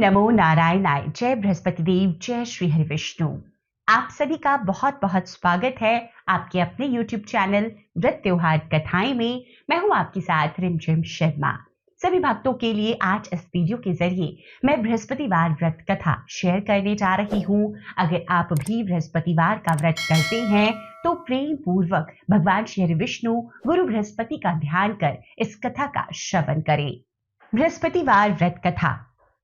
नमो नारायणाय। जय बृहस्पति देव, जय श्री हरि विष्णु। आप सभी का बहुत बहुत स्वागत है आपके अपने YouTube चैनल व्रत त्योहार कथाएं में। मैं हूं आपके साथ रिमझिम शर्मा। सभी भक्तों के लिए आज इस वीडियो के जरिए मैं बृहस्पतिवार व्रत कथा शेयर करने जा रही हूं। अगर आप भी बृहस्पतिवार का व्रत करते हैं तो प्रेम पूर्वक भगवान श्री हरि विष्णु गुरु बृहस्पति का ध्यान कर इस कथा का श्रवण करें। बृहस्पतिवार व्रत कथा।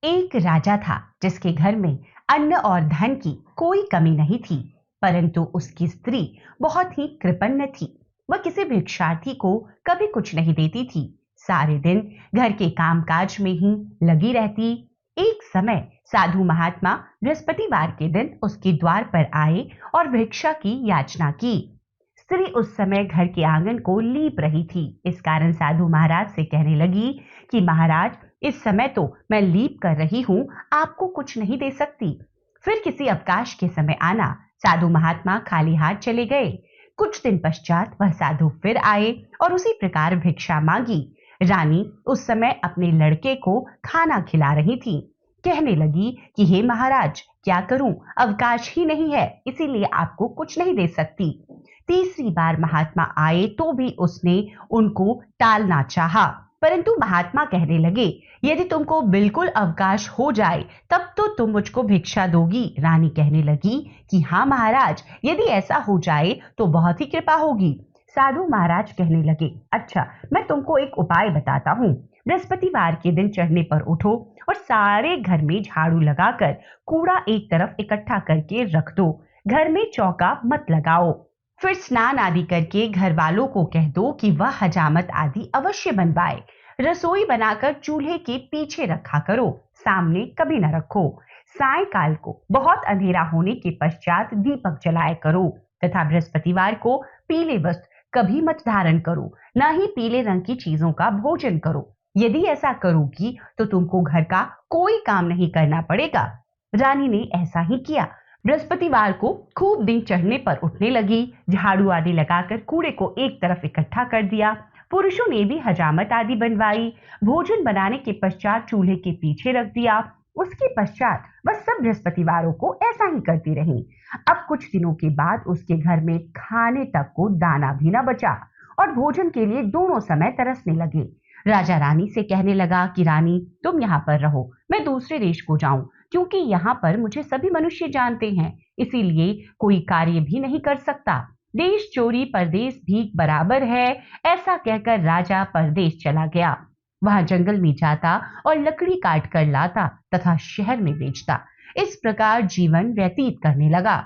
एक राजा था जिसके घर में अन्न और धन की कोई कमी नहीं थी, परंतु उसकी स्त्री बहुत ही कृपण थी। वह किसी भिक्षार्थी को कभी कुछ नहीं देती थी, सारे दिन घर के कामकाज में ही लगी रहती। एक समय साधु महात्मा बृहस्पतिवार के दिन उसके द्वार पर आए और भिक्षा की याचना की। स्त्री उस समय घर के आंगन को लीप रही थी, इस कारण साधु महाराज से कहने लगी कि महाराज, इस समय तो मैं लीप कर रही हूं, आपको कुछ नहीं दे सकती, फिर किसी अवकाश के समय आना। साधु महात्मा खाली हाथ चले गए। कुछ दिन पश्चात वह साधु फिर आए और उसी प्रकार भिक्षा मांगी। रानी उस समय अपने लड़के को खाना खिला रही थी। कहने लगी कि हे महाराज, क्या करूं, अवकाश ही नहीं है, इसीलिए आपको कुछ नहीं दे सकती। तीसरी बार महात्मा आए तो भी उसने उनको टालना चाहा, परंतु महात्मा कहने लगे, यदि तुमको बिल्कुल अवकाश हो जाए तब तो तुम मुझको भिक्षा दोगी। रानी कहने लगी कि हाँ महाराज, यदि ऐसा हो जाए तो बहुत ही कृपा होगी। साधु महाराज कहने लगे, अच्छा, मैं तुमको एक उपाय बताता हूँ। बृहस्पतिवार के दिन चढ़ने पर उठो और सारे घर में झाड़ू लगाकर कूड़ा एक तरफ इकट्ठा करके रख दो। घर में चौका मत लगाओ। फिर स्नान आदि करके घर वालों को कह दो कि वह हजामत आदि अवश्य बनवाए। रसोई बनाकर चूल्हे के पीछे रखा करो, सामने कभी न रखो। सायंकाल को बहुत अंधेरा होने के पश्चात दीपक जलाया करो तथा बृहस्पतिवार को पीले वस्त्र कभी मत धारण करो, न ही पीले रंग की चीजों का भोजन करो। यदि ऐसा करोगी तो तुमको घर का कोई काम नहीं करना पड़ेगा। रानी ने ऐसा ही किया। बृहस्पतिवार को खूब दिन चढ़ने पर उठने लगी, झाड़ू आदि लगाकर कूड़े को एक तरफ इकट्ठा कर दिया। पुरुषों ने भी हजामत आदि बनवाई। भोजन बनाने के पश्चात चूल्हे के पीछे रख दिया। उसके पश्चात वह सब बृहस्पतिवारों को ऐसा ही करती रही। अब कुछ दिनों के बाद उसके घर में खाने तक को दाना भी न बचा और भोजन के लिए दोनों समय तरसने लगे। राजा रानी से कहने लगा कि रानी, तुम यहाँ पर रहो, मैं दूसरे देश को जाऊं, क्योंकि यहाँ पर मुझे सभी मनुष्य जानते हैं, इसीलिए कोई कार्य भी नहीं कर सकता। देश चोरी परदेश भीख बराबर है, ऐसा कहकर राजा परदेश चला गया। वहां जंगल में जाता और लकड़ी काट कर लाता तथा शहर में बेचता। इस प्रकार जीवन व्यतीत करने लगा।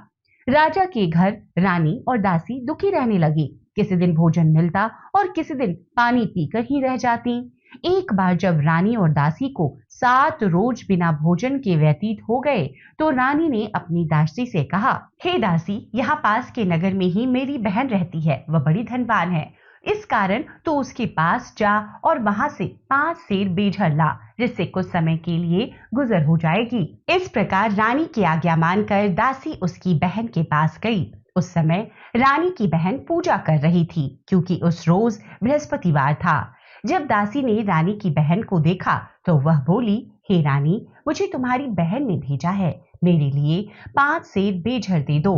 राजा के घर रानी और दासी दुखी रहने लगी। किसी दिन भोजन मिलता और किसी दिन पानी पीकर ही रह जाती। एक बार जब रानी और दासी को 7 रोज बिना भोजन के व्यतीत हो गए तो रानी ने अपनी दासी से कहा, हे दासी, यहाँ पास के नगर में ही मेरी बहन रहती है, वह बड़ी धनवान है, इस कारण तो उसके पास जा और वहां से 5 सेर बेझर ला, जिससे कुछ समय के लिए गुजर हो जाएगी। इस प्रकार रानी की आज्ञा मानकर दासी उसकी बहन के पास गई। उस समय रानी की बहन पूजा कर रही थी, क्योंकि उस रोज बृहस्पतिवार था। जब दासी ने रानी की बहन को देखा तो वह बोली, हे रानी, मुझे तुम्हारी बहन ने भेजा है, मेरे लिए 5 सेर बेझर दे दो।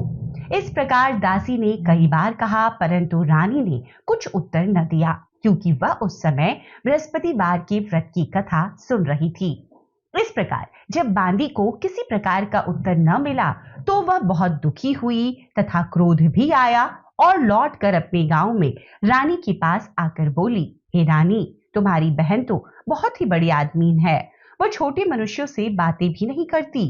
इस प्रकार दासी ने कई बार कहा, परंतु रानी ने कुछ उत्तर न दिया, क्योंकि वह उस समय बृहस्पतिवार के व्रत की कथा सुन रही थी। इस प्रकार जब बांदी को किसी प्रकार का उत्तर न मिला तो वह बहुत दुखी हुई तथा क्रोध भी आया और लौटकर अपने गांव में रानी के पास आकर बोली, हे रानी, तुम्हारी बहन तो बहुत ही बड़ी आदमी है, वह छोटे मनुष्यों से बातें भी नहीं करती।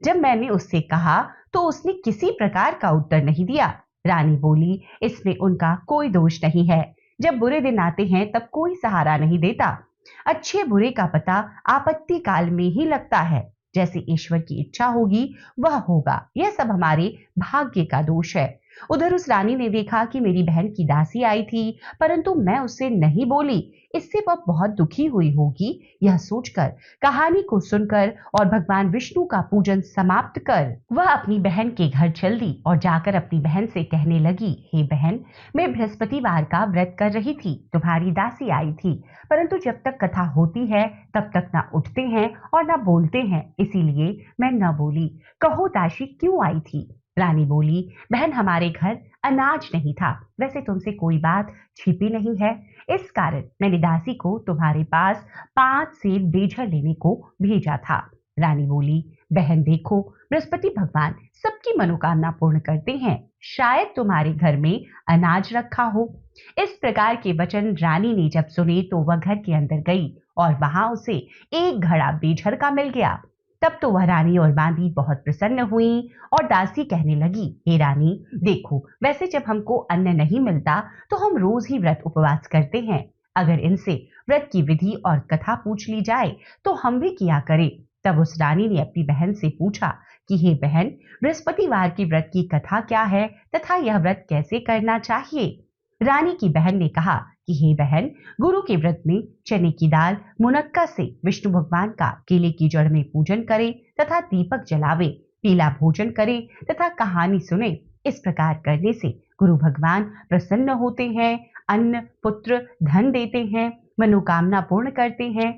जब मैंने उससे कहा तो उसने किसी प्रकार का उत्तर नहीं दिया। रानी बोली, इसमें उनका कोई दोष नहीं है, जब बुरे दिन आते हैं तब कोई सहारा नहीं देता। अच्छे बुरे का पता आपत्ति काल में ही लगता है, जैसे ईश्वर की इच्छा होगी वह होगा, यह सब हमारे भाग्य का दोष है। उधर उस रानी ने देखा कि मेरी बहन की दासी आई थी, परंतु मैं उससे नहीं बोली। इससे वह बहुत दुखी हुई होगी। यह सोचकर, कहानी को सुनकर और भगवान विष्णु का पूजन समाप्त कर वह अपनी बहन के घर चल दी और जाकर अपनी बहन से कहने लगी, हे बहन, मैं बृहस्पतिवार का व्रत कर रही थी, तुम्हारी दासी आई थी, परंतु जब तक कथा होती है तब तक ना उठते हैं और ना बोलते हैं, इसीलिए मैं न बोली। कहो दासी क्यों आई थी? रानी बोली, बहन, हमारे घर अनाज नहीं था। वैसे तुमसे कोई बात छिपी नहीं है, इस कारण मैंने दासी को तुम्हारे पास 5 सेब बेझर लेने को भेजा था। रानी बोली, बहन देखो, बृहस्पति भगवान सबकी मनोकामना पूर्ण करते हैं, शायद तुम्हारे घर में अनाज रखा हो। इस प्रकार के वचन रानी ने जब सुने तो वह घर के अंदर गई और वहां उसे एक घड़ा बेझर का मिल गया। तब तो वह रानी और बांदी बहुत प्रसन्न हुई और दासी कहने लगी, हे रानी देखो, वैसे जब हमको अन्न नहीं मिलता तो हम रोज ही व्रत उपवास करते हैं। अगर इनसे व्रत की विधि और कथा पूछ ली जाए तो हम भी किया करें। तब उस रानी ने अपनी बहन से पूछा कि हे बहन, बृहस्पतिवार की व्रत की कथा क्या है तथा यह व्रत कैसे करना चाहिए? रानी की बहन ने कहा कि हे बहन, गुरु के व्रत में चने की दाल मुनक्का से विष्णु भगवान का केले की जड़ में पूजन करें तथा दीपक जलावे, पीला भोजन करें तथा कहानी सुने। इस प्रकार करने से गुरु भगवान प्रसन्न होते हैं, अन्न, पुत्र, धन देते हैं, मनोकामना पूर्ण करते हैं।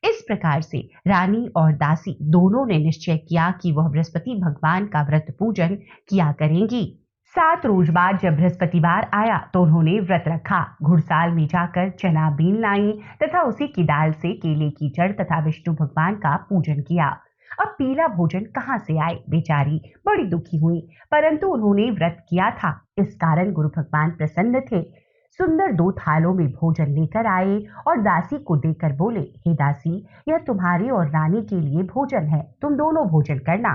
इस प्रकार से रानी और दासी दोनों ने निश्चय किया कि वह बृहस्पति भगवान का व्रत पूजन किया करेंगी। 7 रोज बाद जब बृहस्पतिवार आया तो उन्होंने व्रत रखा। घुड़साल में जाकर चना बीन लाई तथा उसी की दाल से केले की जड़ तथा विष्णु भगवान का पूजन किया। अब पीला भोजन कहां से आए? बेचारी बड़ी दुखी हुई, परंतु उन्होंने व्रत किया था, इस कारण गुरु भगवान प्रसन्न थे। सुंदर 2 थालों में भोजन लेकर आए और दासी को देकर बोले, हे दासी, यह तुम्हारे और रानी के लिए भोजन है, तुम दोनों भोजन करना।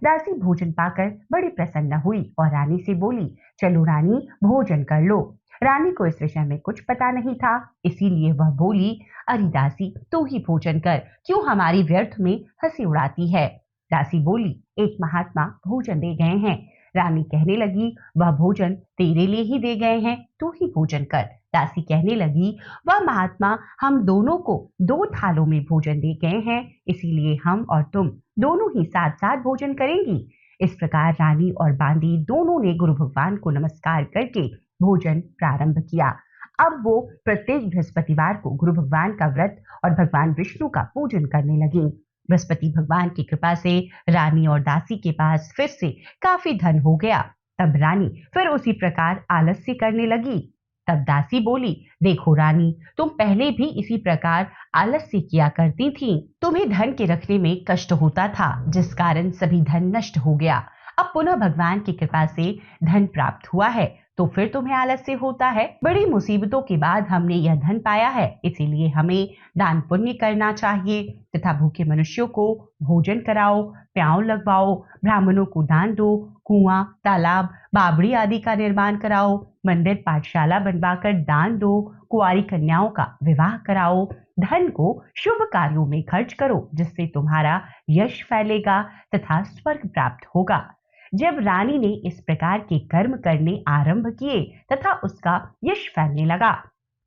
दासी भोजन पाकर बड़ी प्रसन्न हुई और रानी से बोली, चलो रानी, भोजन कर लो। रानी को इस विषय में कुछ पता नहीं था, इसीलिए वह बोली, अरे दासी, तू ही भोजन कर, क्यों हमारी व्यर्थ में हंसी उड़ाती है? दासी बोली, एक महात्मा भोजन दे गए हैं। रानी कहने लगी, वह भोजन तेरे लिए ही दे गए हैं, तू ही भोजन कर। दासी कहने लगी, वह महात्मा हम दोनों को 2 थालों में भोजन दे गए हैं, इसीलिए हम और तुम दोनों ही साथ साथ भोजन करेंगी। इस प्रकार रानी और बांदी दोनों ने गुरु भगवान को नमस्कार करके भोजन प्रारंभ किया। अब वो प्रत्येक बृहस्पतिवार को गुरु भगवान का व्रत और भगवान विष्णु का पूजन करने लगी। बृहस्पति भगवान की कृपा से रानी और दासी के पास फिर से काफी धन हो गया। तब रानी फिर उसी प्रकार आलस्य करने लगी। तब दासी बोली, देखो रानी, तुम पहले भी इसी प्रकार आलस्य किया करती थी, तुम्हें धन के रखने में कष्ट होता था, जिस कारण सभी धन नष्ट हो गया। अब पुनः भगवान की कृपा से धन प्राप्त हुआ है, तो फिर तुम्हें आलस्य होता है। बड़ी मुसीबतों के बाद हमने यह धन पाया है, इसीलिए हमें दान पुण्य करना चाहिए तथा भूखे मनुष्यों को भोजन कराओ, प्याऊ लगवाओ, ब्राह्मणों को दान दो, कुआं, तालाब, बावड़ी आदि का निर्माण कराओ, मंदिर, पाठशाला बनवाकर दान दो, कुंवारी कन्याओं का विवाह कराओ, धन को शुभ कार्यों में खर्च करो, जिससे तुम्हारा यश फैलेगा तथा स्वर्ग प्राप्त होगा। जब रानी ने इस प्रकार के कर्म करने आरंभ किए तथा उसका यश फैलने लगा,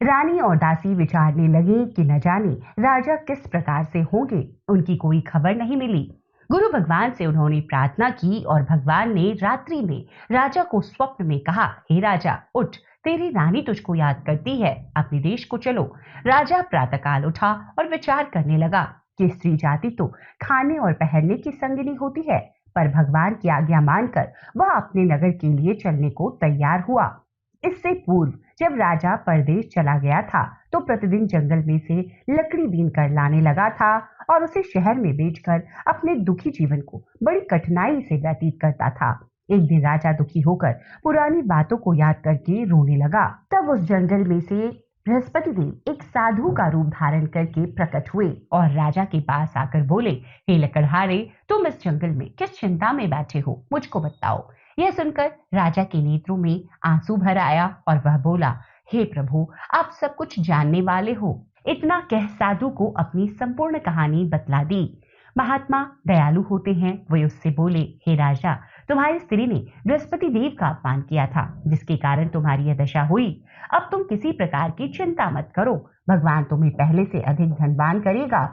रानी और दासी विचारने लगे कि न जाने राजा किस प्रकार से होंगे, उनकी कोई खबर नहीं मिली। गुरु भगवान से उन्होंने प्रार्थना की और भगवान ने रात्रि में राजा को स्वप्न में कहा, हे राजा, उठ, तेरी रानी तुझको याद करती है, अपने देश को चलो। राजा प्रातःकाल उठा और विचार करने लगा कि स्त्री जाति तो खाने और पहनने की संगिनी होती है, पर भगवान की आज्ञा मानकर वह अपने नगर के लिए चलने को तैयार हुआ। इससे पूर्व जब राजा परदेश चला गया था तो प्रतिदिन जंगल में से लकड़ी बीन कर लाने लगा था और उसे शहर में बेचकर अपने दुखी जीवन को बड़ी कठिनाई से व्यतीत करता था। एक दिन राजा दुखी होकर पुरानी बातों को याद करके रोने लगा। तब उस जंगल में से बृहस्पति देव एक साधु का रूप धारण करके प्रकट हुए और राजा के पास आकर बोले, हे लकड़हारे, तुम इस जंगल में किस चिंता में बैठे हो, मुझको बताओ। यह सुनकर राजा के नेत्रों में आंसू भर आया और वह बोला, हे प्रभु, आप सब कुछ जानने वाले हो। इतना कह साधु को अपनी संपूर्ण कहानी बतला दी। महात्मा दयालु होते हैं, वे उससे बोले, हे राजा, तुम्हारी स्त्री ने बृहस्पति देव का अपमान किया था, जिसके कारण तुम्हारी यह दशा हुई। अब तुम किसी प्रकार की चिंता मत करो, भगवान तुम्हें पहले से अधिक धनवान करेगा।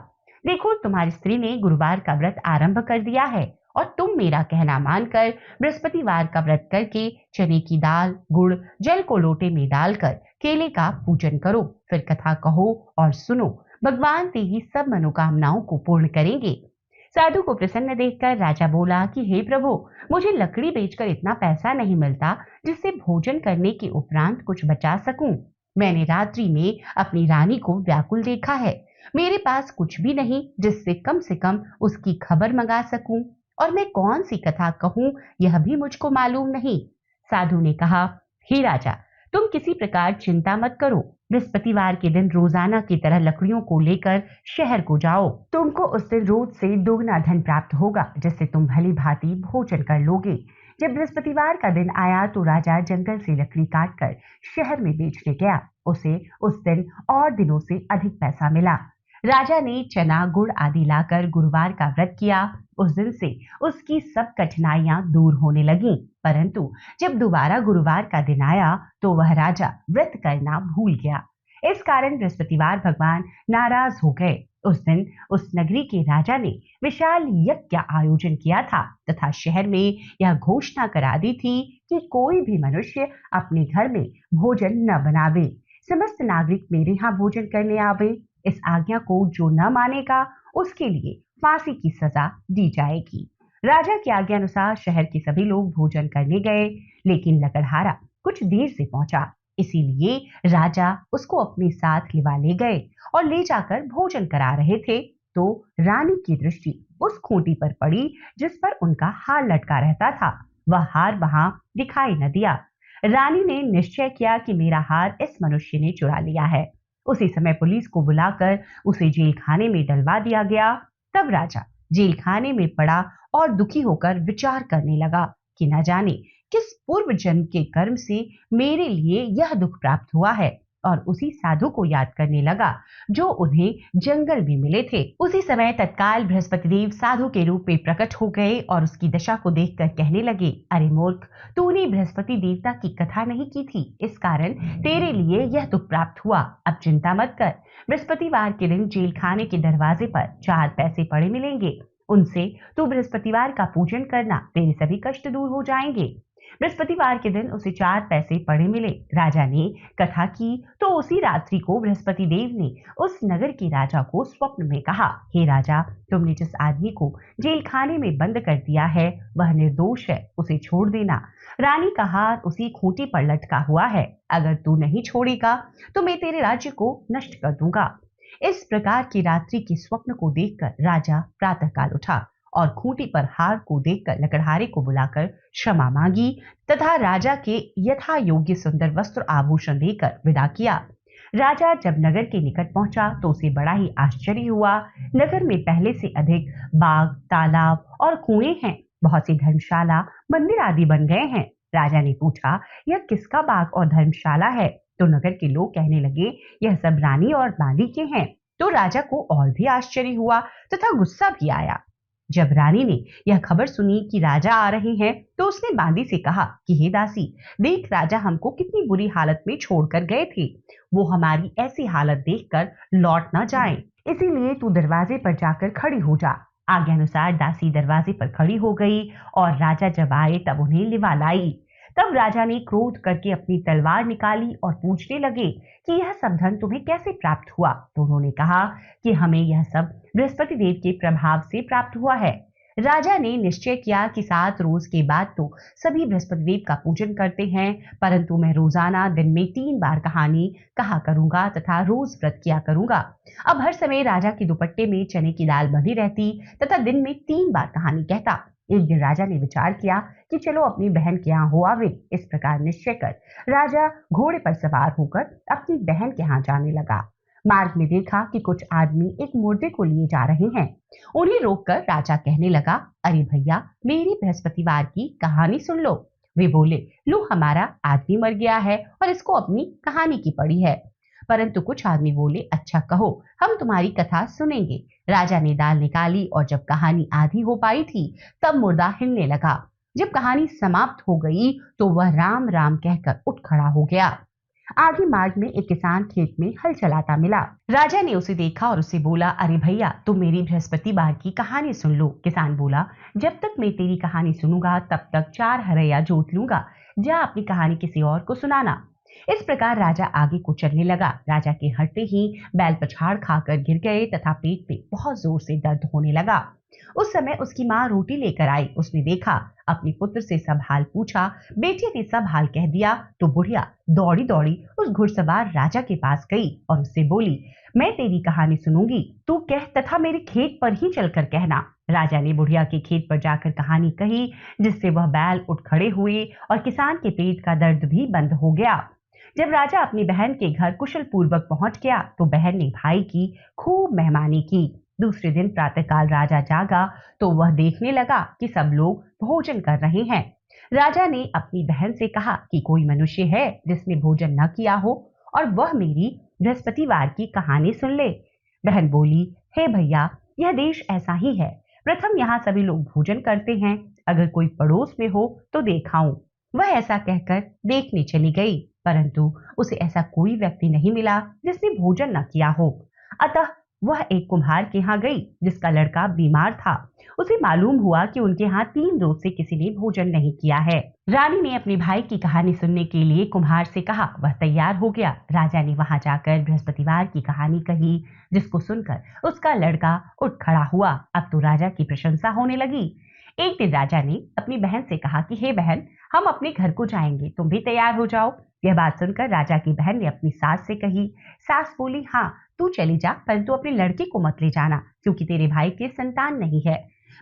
देखो, तुम्हारी स्त्री ने गुरुवार का व्रत आरंभ कर दिया है और तुम मेरा कहना मानकर बृहस्पतिवार का व्रत करके चने की दाल, गुड़, जल को लोटे में डालकर केले का पूजन करो। फिर कथा कहो और सुनो, भगवान तेरी सब मनोकामनाओं को पूर्ण करेंगे। साधु को प्रसन्न देखकर राजा बोला कि हे प्रभु, मुझे लकड़ी बेचकर इतना पैसा नहीं मिलता जिससे भोजन करने के उपरांत कुछ बचा सकूं। मैंने रात्रि में अपनी रानी को व्याकुल देखा है। मेरे पास कुछ भी नहीं जिससे कम से कम उसकी खबर मंगा सकूं, और मैं कौन सी कथा कहूं यह भी मुझको मालूम नहीं। साधु ने कहा, हे राजा, तुम किसी प्रकार चिंता मत करो। बृहस्पतिवार के दिन रोजाना की तरह लकड़ियों को लेकर शहर को जाओ। तुमको उस दिन रोज से दोगुना धन प्राप्त होगा, जिससे तुम भली भांति भोजन कर लोगे। जब बृहस्पतिवार का दिन आया तो राजा जंगल से लकड़ी काटकर शहर में बेचने गया। उसे उस दिन और दिनों से अधिक पैसा मिला। राजा ने चना, गुड़ आदि लाकर गुरुवार का व्रत किया। उस दिन से उसकी सब कठिनाइयां दूर होने लगीं। परंतु जब दोबारा गुरुवार का दिन आया तो वह राजा व्रत करना भूल गया। इस कारण बृहस्पतिवार भगवान नाराज हो गए। उस दिन उस नगरी के राजा ने विशाल यज्ञ का आयोजन किया था तथा शहर में यह घोषणा करा दी थी कि कोई भी मनुष्य अपने घर में भोजन न बनावे। समस्त नागरिक मेरे यहाँ भोजन करने आवे। इस आज्ञा को जो न मानेगा उसके लिए फांसी की सजा दी जाएगी। राजा की आज्ञा अनुसार शहर के सभी लोग भोजन करने गए, लेकिन लकड़हारा कुछ देर से पहुंचा। इसीलिए राजा उसको अपने साथ लिवा ले गए और ले जाकर भोजन करा रहे थे तो रानी की दृष्टि उस खूंटी पर पड़ी जिस पर उनका हार लटका रहता था। वह हार वहां दिखाई न दिया। रानी ने निश्चय किया कि मेरा हार इस मनुष्य ने चुरा लिया है। उसी समय पुलिस को बुलाकर उसे जेल खाने में डलवा दिया गया। तब राजा जेल खाने में पड़ा और दुखी होकर विचार करने लगा कि न जाने किस पूर्व जन्म के कर्म से मेरे लिए यह दुख प्राप्त हुआ है, और उसी साधु को याद करने लगा जो उन्हें जंगल में मिले थे। उसी समय तत्काल बृहस्पति देव साधु के रूप में प्रकट हो गए और उसकी दशा को देखकर कहने लगे, अरे मूर्ख, तूने बृहस्पति देवता की कथा नहीं की थी, इस कारण तेरे लिए यह दुख प्राप्त हुआ। अब चिंता मत कर, बृहस्पतिवार के दिन जेल खाने के दरवाजे पर 4 पैसे पड़े मिलेंगे। उनसे तू बृहस्पतिवार का पूजन करना, तेरे सभी कष्ट दूर हो जाएंगे। बृहस्पतिवार के दिन उसे 4 पैसे पड़े मिले। राजा ने कथा की तो उसी रात्रि को बृहस्पति देव ने उस नगर के राजा को स्वप्न में कहा, हे राजा, तुमने जिस आदमी को जेल खाने में बंद कर दिया है वह निर्दोष है, उसे छोड़ देना। रानी का हार उसी खूंटी पर लटका हुआ है। अगर तू नहीं छोड़ेगा तो मैं तेरे राज्य को नष्ट कर दूंगा। इस प्रकार की रात्रि के स्वप्न को देखकर राजा प्रातःकाल उठा और खूंटी पर हार को देखकर लकड़हारे को बुलाकर क्षमा मांगी तथा राजा के यथा योग्य सुंदर वस्त्र आभूषण देकर विदा किया। राजा जब नगर के निकट पहुंचा तो उसे बड़ा ही आश्चर्य हुआ। नगर में पहले से अधिक बाग, तालाब और कुएं हैं। बहुत सी धर्मशाला, मंदिर आदि बन गए हैं। राजा ने पूछा, यह किसका बाग और धर्मशाला है? तो नगर के लोग कहने लगे, यह सब रानी और बांदी के हैं। तो राजा को और भी आश्चर्य हुआ तथा गुस्सा भी आया। जब रानी ने यह खबर सुनी कि राजा आ रहे हैं तो उसने बांदी से कहा कि हे दासी, देख, राजा हमको कितनी बुरी हालत में छोड़कर गए थे। वो हमारी ऐसी हालत देखकर लौट न जाएं, इसीलिए तू दरवाजे पर जाकर खड़ी हो जा। आज्ञा अनुसार दासी दरवाजे पर खड़ी हो गई और राजा जब आए तब उन्हें लिवा लाई। तब राजा ने क्रोध करके अपनी तलवार निकाली और पूछने लगे कि यह सब धन तुम्हें कैसे प्राप्त हुआ? तो उन्होंने कहा कि हमें यह सब बृहस्पति देव के प्रभाव से प्राप्त हुआ है। राजा ने निश्चय किया कि 7 रोज के बाद तो सभी बृहस्पति देव का पूजन करते हैं, परंतु मैं रोजाना दिन में 3 बार कहानी कहा करूंगा तथा रोज व्रत किया करूंगा। अब हर समय राजा के दुपट्टे में चने की दाल बंधी रहती तथा दिन में 3 बार कहानी कहता। एक दिन राजा ने विचार किया कि चलो अपनी बहन के यहाँ हो आवे। इस प्रकार निश्चय कर राजा घोड़े पर सवार होकर अपनी बहन के यहाँ जाने लगा। मार्ग में देखा कि कुछ आदमी एक मुर्दे को लिए जा रहे हैं। उन्हें रोककर राजा कहने लगा, अरे भैया, मेरी बृहस्पतिवार की कहानी सुन लो। वे बोले, लो, हमारा आदमी मर गया है और इसको अपनी कहानी की पड़ी है। परंतु कुछ आदमी बोले, अच्छा कहो, हम तुम्हारी कथा सुनेंगे। राजा ने दाल निकाली और जब कहानी आधी हो पाई थी तब मुर्दा हिलने लगा। जब कहानी समाप्त हो गई तो वह राम राम कहकर उठ खड़ा हो गया। आगे मार्ग में एक किसान खेत में हल चलाता मिला। राजा ने उसे देखा और उसे बोला, अरे भैया, तुम मेरी बृहस्पतिवार की कहानी सुन लो। किसान बोला, जब तक मैं तेरी कहानी सुनूंगा तब तक 4 हरैया जोत लूंगा। जा अपनी कहानी किसी और को सुनाना। इस प्रकार राजा आगे को चलने लगा। राजा के हटते ही बैल पछाड़ खाकर गिर गए तथा पेट में बहुत जोर से दर्द होने लगा। उस समय उसकी माँ रोटी लेकर आई। उसने देखा, अपने पुत्र से सब हाल पूछा। बेटे ने सब हाल कह दिया तो बुढ़िया दौड़ी दौड़ी उस घुड़सवार राजा के पास गई और उससे बोली, मैं तेरी कहानी सुनूंगी, तू कह तथा मेरे खेत पर ही चलकर कहना। राजा ने बुढ़िया के खेत पर जाकर कहानी कही, जिससे वह बैल उठ खड़े हुए और किसान के पेट का दर्द भी बंद हो गया। जब राजा अपनी बहन के घर कुशल पूर्वक पहुंच गया तो बहन ने भाई की खूब मेहमानी की। दूसरे दिन प्रातःकाल राजा जागा तो वह देखने लगा कि सब लोग भोजन कर रहे हैं। राजा ने अपनी बहन से कहा कि कोई मनुष्य है जिसने भोजन न किया हो और वह मेरी बृहस्पतिवार की कहानी सुन ले। बहन बोली, हे भैया, यह देश ऐसा ही है। प्रथम यहाँ सभी लोग भोजन करते हैं, अगर कोई पड़ोस में हो तो देखाऊं। वह ऐसा कहकर देखने चली गई, परंतु उसे ऐसा कोई व्यक्ति नहीं मिला जिसने भोजन न किया हो। अतः वह एक कुम्हार के यहाँ गई जिसका लड़का बीमार था। उसे मालूम हुआ कि उनके यहाँ 3 रोज से किसी ने भोजन नहीं किया है। रानी ने अपने भाई की कहानी सुनने के लिए कुम्हार से कहा। वह तैयार हो गया। राजा ने वहां जाकर बृहस्पतिवार की कहानी कही, जिसको सुनकर उसका लड़का उठ खड़ा हुआ। अब तो राजा की प्रशंसा होने लगी। एक दिन राजा ने अपनी बहन से कहा कि हे बहन, हम अपने घर को जाएंगे, तुम भी तैयार हो जाओ। यह बात सुनकर राजा की बहन ने अपनी सास से कही। सास बोली, हाँ तू चली जा, परंतु अपने लड़के को मत ले जाना, क्योंकि तेरे भाई के संतान नहीं है।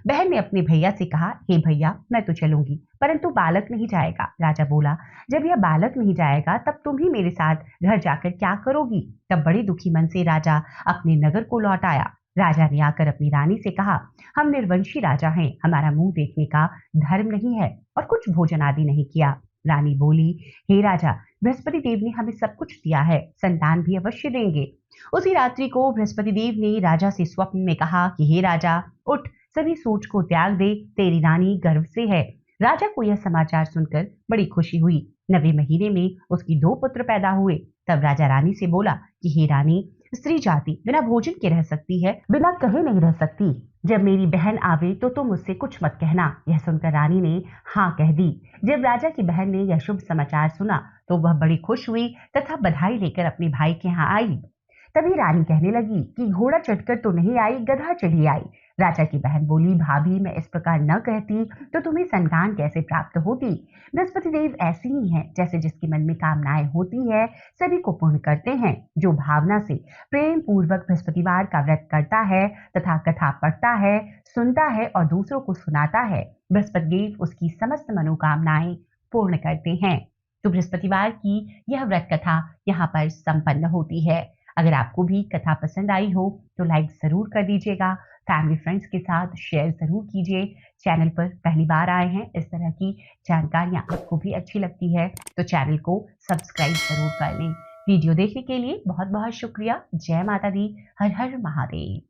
बहन ने अपने भैया से कहा, हे भैया, मैं तो चलूंगी, परंतु बालक नहीं जाएगा। राजा बोला, जब यह बालक नहीं जाएगा तब तुम ही मेरे साथ घर जाकर क्या करोगी। तब बड़े दुखी मन से राजा अपने नगर को लौट आया। राजा ने आकर अपनी रानी से कहा, हम निर्वंशी राजा हैं, हमारा मुंह देखने का धर्म नहीं है और कुछ भोजन आदि नहीं किया। रानी बोली, हे राजा, बृहस्पति देव ने हमें सब कुछ दिया है, संतान भी अवश्य देंगे। उसी रात्रि को बृहस्पति देव ने राजा से स्वप्न में कहा कि हे राजा, उठ, सभी सोच को त्याग दे, तेरी रानी गर्भ से है। राजा को यह समाचार सुनकर बड़ी खुशी हुई। 9वें महीने में उसकी 2 पुत्र पैदा हुए। तब राजा रानी से बोला कि हे रानी, स्त्री जाति बिना भोजन के रह सकती है, बिना कहे नहीं रह सकती। जब मेरी बहन आवे तो तुम उससे कुछ मत कहना। यह सुनकर रानी ने हाँ कह दी। जब राजा की बहन ने यह शुभ समाचार सुना तो वह बड़ी खुश हुई तथा बधाई लेकर अपने भाई के यहाँ आई। तभी रानी कहने लगी कि घोड़ा चढ़कर तो नहीं आई, गधा चढ़ी आई। राजा की बहन बोली, भाभी, मैं इस प्रकार न कहती तो तुम्हें संतान कैसे प्राप्त होती। बृहस्पति देव ऐसे ही हैं, जैसे जिसके मन में कामनाएं होती है सभी को पूर्ण करते हैं। जो भावना से प्रेम पूर्वक बृहस्पतिवार का व्रत करता है तथा कथा पढ़ता है, सुनता है और दूसरों को सुनाता है, बृहस्पति देव उसकी समस्त मनोकामनाएं पूर्ण करते हैं। तो बृहस्पतिवार की यह व्रत कथा यहाँ पर संपन्न होती है। अगर आपको भी कथा पसंद आई हो तो लाइक जरूर कर दीजिएगा, फैमिली फ्रेंड्स के साथ शेयर जरूर कीजिए। चैनल पर पहली बार आए हैं, इस तरह की जानकारियां आपको भी अच्छी लगती है तो चैनल को सब्सक्राइब जरूर कर लें। वीडियो देखने के लिए बहुत बहुत शुक्रिया। जय माता दी। हर हर महादेव।